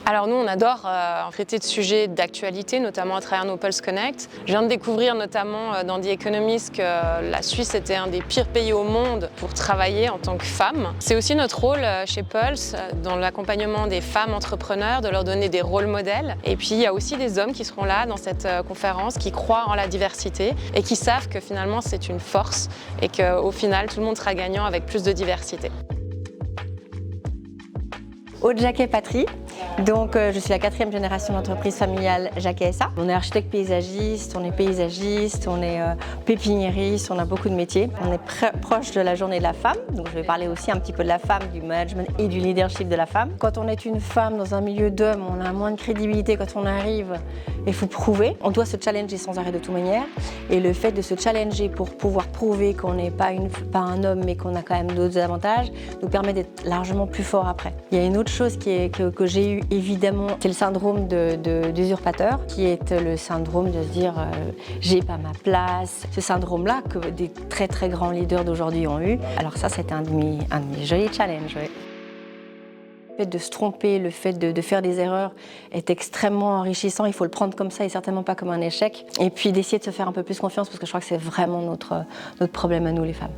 Alors nous, on adore traiter de sujets d'actualité, notamment à travers nos Pulse Connect. Je viens de découvrir notamment dans The Economist que la Suisse était un des pires pays au monde pour travailler en tant que femme. C'est aussi notre rôle chez Pulse, dans l'accompagnement des femmes entrepreneurs, de leur donner des rôles modèles. Et puis il y a aussi des hommes qui seront là dans cette conférence, qui croient en la diversité et qui savent que finalement c'est une force et qu'au final tout le monde sera gagnant avec plus de diversité. Aude Jacquet-Patry. Donc, je suis la 4e génération d'entreprise familiale Jacquet SA. On est architecte paysagiste, on est pépiniériste, on a beaucoup de métiers. On est proche de la journée de la femme, donc je vais parler aussi un petit peu de la femme, du management et du leadership de la femme. Quand on est une femme dans un milieu d'hommes, on a moins de crédibilité quand on arrive, il faut prouver. On doit se challenger sans arrêt de toute manière. Et le fait de se challenger pour pouvoir prouver qu'on n'est pas un homme, mais qu'on a quand même d'autres avantages, nous permet d'être largement plus fort après. Il y a une autre chose que j'ai eu évidemment, c'est le syndrome d'usurpateur, qui est le syndrome de se dire j'ai pas ma place. Ce syndrome-là que des très très grands leaders d'aujourd'hui ont eu. Alors ça, c'était un de mes jolis challenges. Ouais. Le fait de se tromper, le fait de faire des erreurs est extrêmement enrichissant. Il faut le prendre comme ça et certainement pas comme un échec. Et puis d'essayer de se faire un peu plus confiance parce que je crois que c'est vraiment notre problème à nous les femmes.